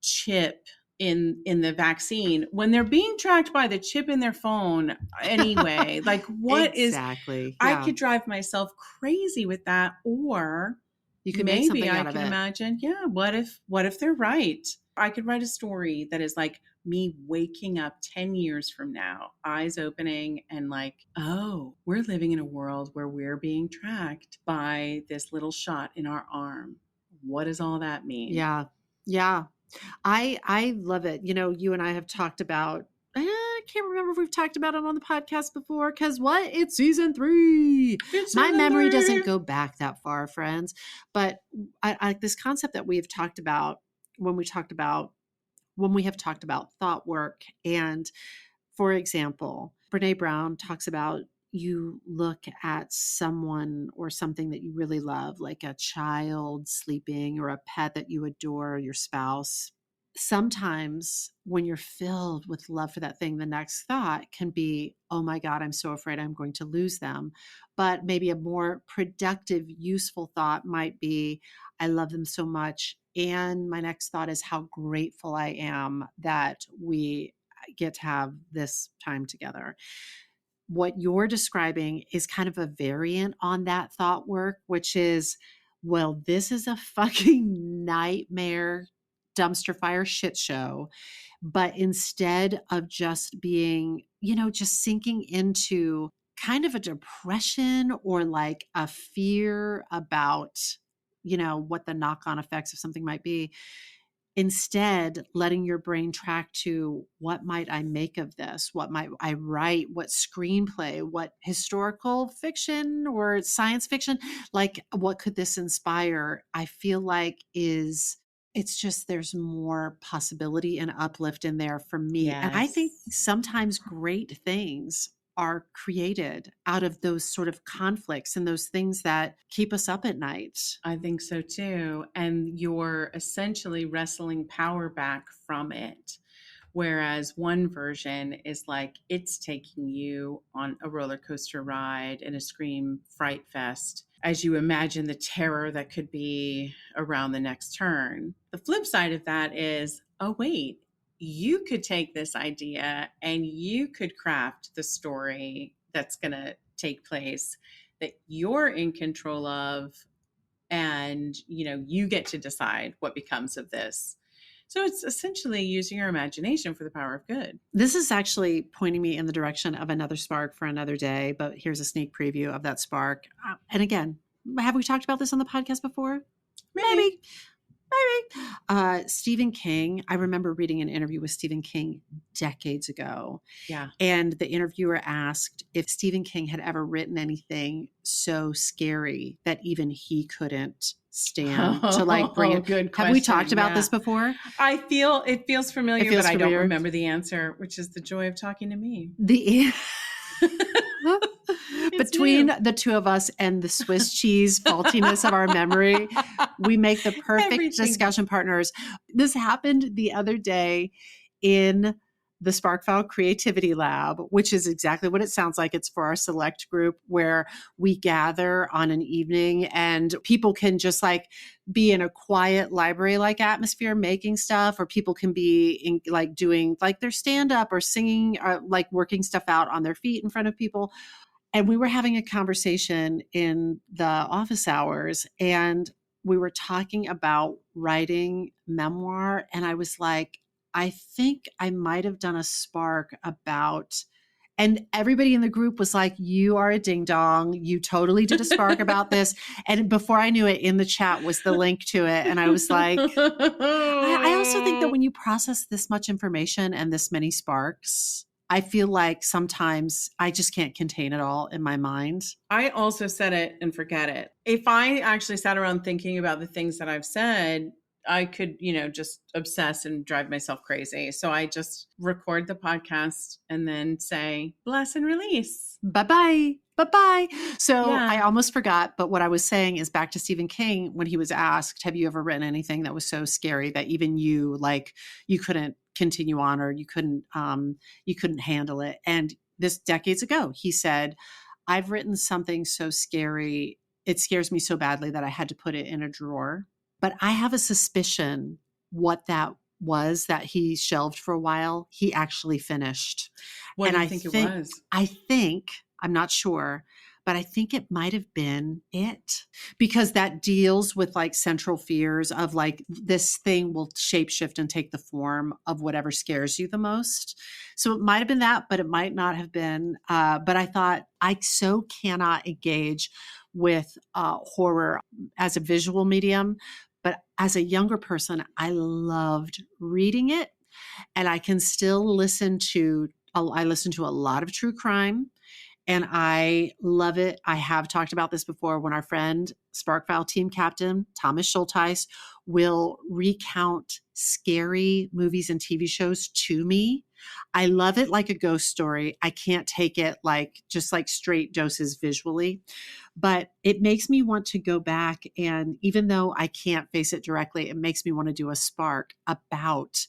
chip in the vaccine when they're being tracked by the chip in their phone anyway? Like what exactly. I could drive myself crazy with that, or you could maybe I can imagine, what if they're right? I could write a story that is like me waking up 10 years from now, eyes opening and like, oh, we're living in a world where we're being tracked by this little shot in our arm. What does all that mean? Yeah. Yeah. I love it. You know, you and I have talked about, I can't remember if we've talked about it on the podcast before, because it's season 3. My memory doesn't go back that far, friends. But I this concept that we have talked about when we have talked about thought work. And for example, Brene Brown talks about you look at someone or something that you really love, like a child sleeping or a pet that you adore, your spouse. Sometimes when you're filled with love for that thing, the next thought can be, oh my God, I'm so afraid I'm going to lose them. But maybe a more productive, useful thought might be, I love them so much. And my next thought is how grateful I am that we get to have this time together. What you're describing is kind of a variant on that thought work, which is, well, this is a fucking nightmare dumpster fire shit show. But instead of just being, just sinking into kind of a depression or like a fear about, what the knock-on effects of something might be. Instead, letting your brain track to what might I make of this? What might I write? What screenplay? What historical fiction or science fiction? Like, what could this inspire? I feel like it's just there's more possibility and uplift in there for me. And I think sometimes great things are created out of those sort of conflicts and those things that keep us up at night. I think so too. And you're essentially wrestling power back from it. Whereas one version is like it's taking you on a roller coaster ride in a scream fright fest as you imagine the terror that could be around the next turn. The flip side of that is, oh, wait, you could take this idea and you could craft the story that's going to take place that you're in control of. And, you get to decide what becomes of this. So it's essentially using your imagination for the power of good. This is actually pointing me in the direction of another spark for another day, but here's a sneak preview of that spark. And again, have we talked about this on the podcast before? Maybe. Stephen King. I remember reading an interview with Stephen King decades ago. Yeah. And the interviewer asked if Stephen King had ever written anything so scary that even he couldn't stand to like bring it. Good question. Have we talked about this before? It feels familiar, but I don't familiar. remember the answer, which is the joy of talking to me. Between the two of us and the Swiss cheese faultiness of our memory, we make the perfect discussion partners. This happened the other day in the Sparkfile Creativity Lab, which is exactly what it sounds like. It's for our select group where we gather on an evening and people can just like be in a quiet library-like atmosphere making stuff, or people can be in like doing like their stand-up or singing or like working stuff out on their feet in front of people. And we were having a conversation in the office hours and we were talking about writing memoir. And I was like, I think I might have done a spark about, and everybody in the group was like, you are a ding dong. You totally did a spark about this. And before I knew it, in the chat was the link to it. And I was like, I also think that when you process this much information and this many sparks, I feel like sometimes I just can't contain it all in my mind. I also said it and forget it. If I actually sat around thinking about the things that I've said, I could, just obsess and drive myself crazy. So I just record the podcast and then say, bless and release. Bye-bye. Bye-bye. So yeah. I almost forgot, but what I was saying is back to Stephen King when he was asked, have you ever written anything that was so scary that even you couldn't continue on or you couldn't handle it? And this decades ago, he said, I've written something so scary. It scares me so badly that I had to put it in a drawer. But I have a suspicion what that was that he shelved for a while. He actually finished. What do you think it was? I think, I'm not sure, but I think it might have been it, because that deals with like central fears of like this thing will shapeshift and take the form of whatever scares you the most. So it might have been that, but it might not have been. But I thought I so cannot engage with horror as a visual medium. But as a younger person, I loved reading it, and I can still listen to a lot of true crime, and I love it. I have talked about this before when our friend Sparkfile team captain, Thomas Schulteis, will recount scary movies and TV shows to me. I love it like a ghost story. I can't take it like just like straight doses visually, but it makes me want to go back. And even though I can't face it directly, it makes me want to do a spark about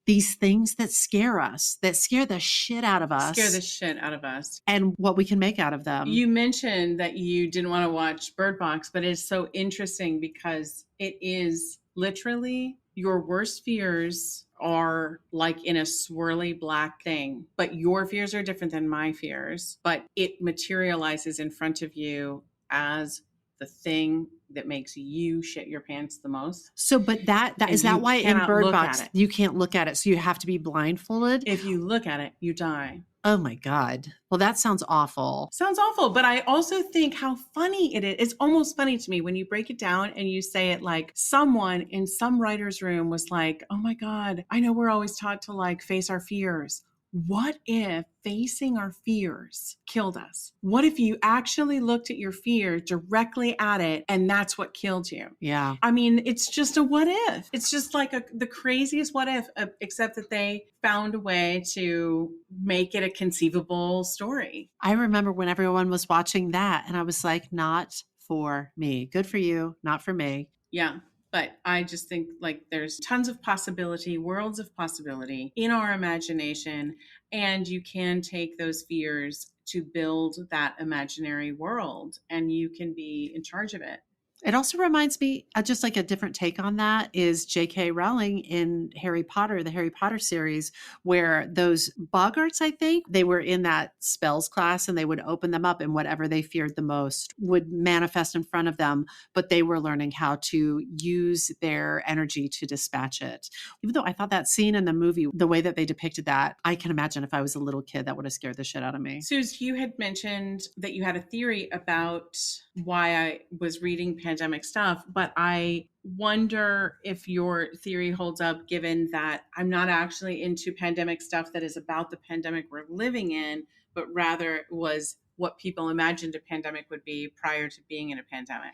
these things that scare us, that scare the shit out of us. And what we can make out of them. You mentioned that you didn't want to watch Bird Box, but it's so interesting because it is literally your worst fears are like in a swirly black thing, but your fears are different than my fears, but it materializes in front of you as the thing that makes you shit your pants the most. So, but that is that why in cannot Bird look Box at it. you can't look at it, so you have to be blindfolded? If you look at it, you die. Oh my God. Well, that sounds awful. Sounds awful, but I also think how funny it is. It's almost funny to me when you break it down and you say it like someone in some writer's room was like, oh my God, I know we're always taught to like face our fears. What if facing our fears killed us? What if you actually looked at your fear directly at it and that's what killed you? Yeah. I mean, it's just a what if. It's just like the craziest what if, except that they found a way to make it a conceivable story. I remember when everyone was watching that and I was like, not for me. Good for you, not for me. Yeah. But I just think like there's tons of possibility, worlds of possibility in our imagination. And you can take those fears to build that imaginary world and you can be in charge of it. It also reminds me, just like a different take on that is J.K. Rowling in Harry Potter, the Harry Potter series, where those boggarts, I think, they were in that spells class and they would open them up and whatever they feared the most would manifest in front of them, but they were learning how to use their energy to dispatch it. Even though I thought that scene in the movie, the way that they depicted that, I can imagine if I was a little kid, that would have scared the shit out of me. Suze, you had mentioned that you had a theory about why I was reading pandemic stuff, but I wonder if your theory holds up given that I'm not actually into pandemic stuff that is about the pandemic we're living in, but rather it was what people imagined a pandemic would be prior to being in a pandemic.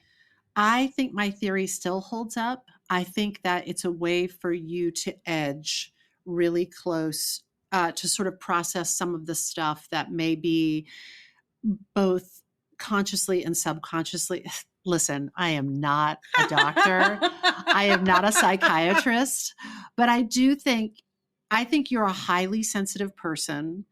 I think my theory still holds up. I think that it's a way for you to edge really close to sort of process some of the stuff that may be both consciously and subconsciously. Listen, I am not a doctor. I am not a psychiatrist, but I think you're a highly sensitive person.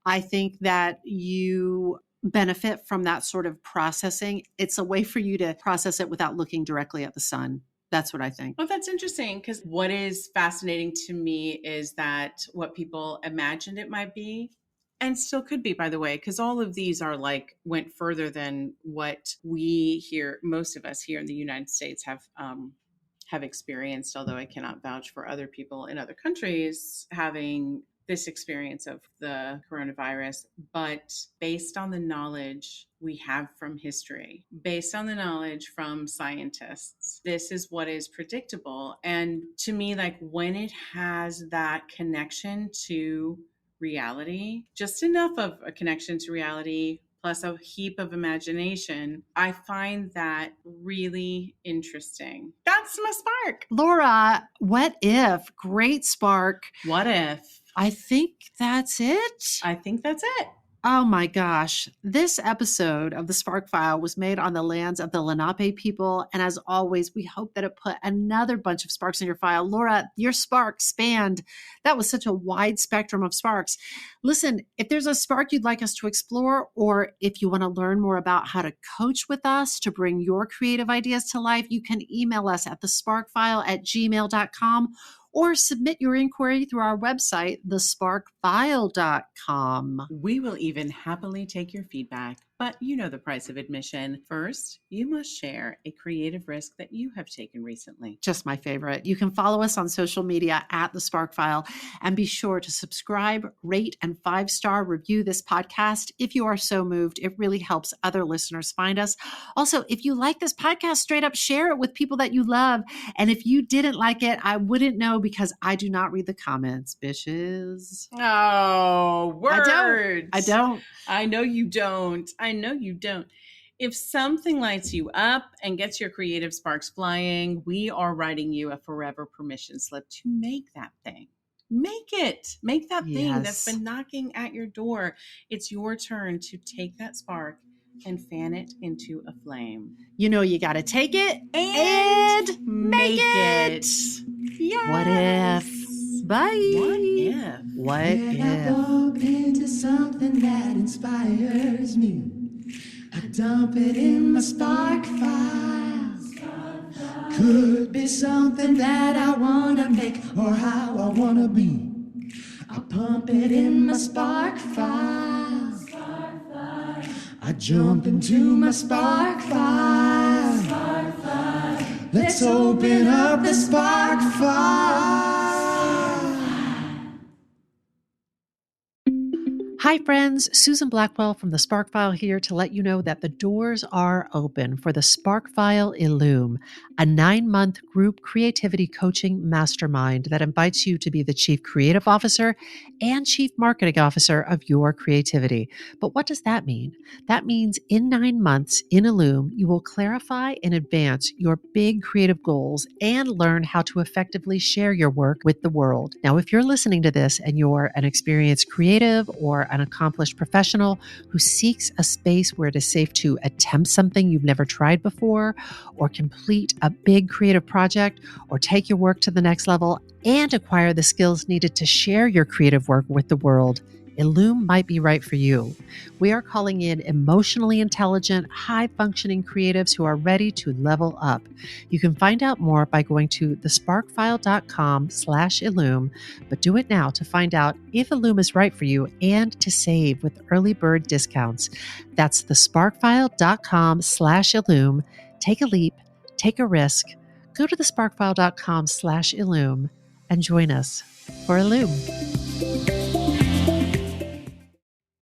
I think that you benefit from that sort of processing. It's a way for you to process it without looking directly at the sun. That's what I think. Well, that's interesting because what is fascinating to me is that what people imagined it might be, and still could be, by the way, because all of these are like went further than what we here, most of us here in the United States have experienced, although I cannot vouch for other people in other countries having this experience of the coronavirus, but based on the knowledge we have from history, based on the knowledge from scientists, this is what is predictable. And to me, like when it has that connection to reality, just enough of a connection to reality, plus a heap of imagination, I find that really interesting. That's my spark. Laura, what if? Great spark. What if? I think that's it. I think that's it. Oh my gosh. This episode of the Spark File was made on the lands of the Lenape people. And as always, we hope that it put another bunch of sparks in your file. Laura, your spark spanned. That was such a wide spectrum of sparks. Listen, if there's a spark you'd like us to explore, or if you want to learn more about how to coach with us to bring your creative ideas to life, you can email us at thesparkfile@gmail.com or submit your inquiry through our website, thesparkfile.com. We will even happily take your feedback, but you know the price of admission. First, you must share a creative risk that you have taken recently. Just my favorite. You can follow us on social media at The Spark File and be sure to subscribe, rate, and 5-star review this podcast. If you are so moved, it really helps other listeners find us. Also, if you like this podcast, straight up share it with people that you love. And if you didn't like it, I wouldn't know because I do not read the comments, bitches. Oh, words. I don't. I know you don't. I know you don't. If something lights you up and gets your creative sparks flying, we are writing you a forever permission slip to make that thing. Make it. Make that thing that's been knocking at your door. It's your turn to take that spark and fan it into a flame. You know you got to take it and make it. Yes. What if? Bye. What if? What when I if? bump into something that inspires me, I dump it in my spark file. Could be something that I want to make or how I want to be. I pump it in my spark file. I jump into my spark file. Let's open up the spark fire. Hi, friends. Susan Blackwell from the Spark File here to let you know that the doors are open for the Spark File Illume, a 9-month group creativity coaching mastermind that invites you to be the Chief Creative Officer and Chief Marketing Officer of your creativity. But what does that mean? That means in 9 months in Illume, you will clarify and advance your big creative goals and learn how to effectively share your work with the world. Now, if you're listening to this and you're an experienced creative or an accomplished professional who seeks a space where it is safe to attempt something you've never tried before, or complete a big creative project, or take your work to the next level and acquire the skills needed to share your creative work with the world, Illume might be right for you. We are calling in emotionally intelligent, high-functioning creatives who are ready to level up. You can find out more by going to thesparkfile.com/Illume, but do it now to find out if Illume is right for you and to save with early bird discounts. That's thesparkfile.com/Illume. Take a leap, take a risk. Go to thesparkfile.com/Illume and join us for Illume.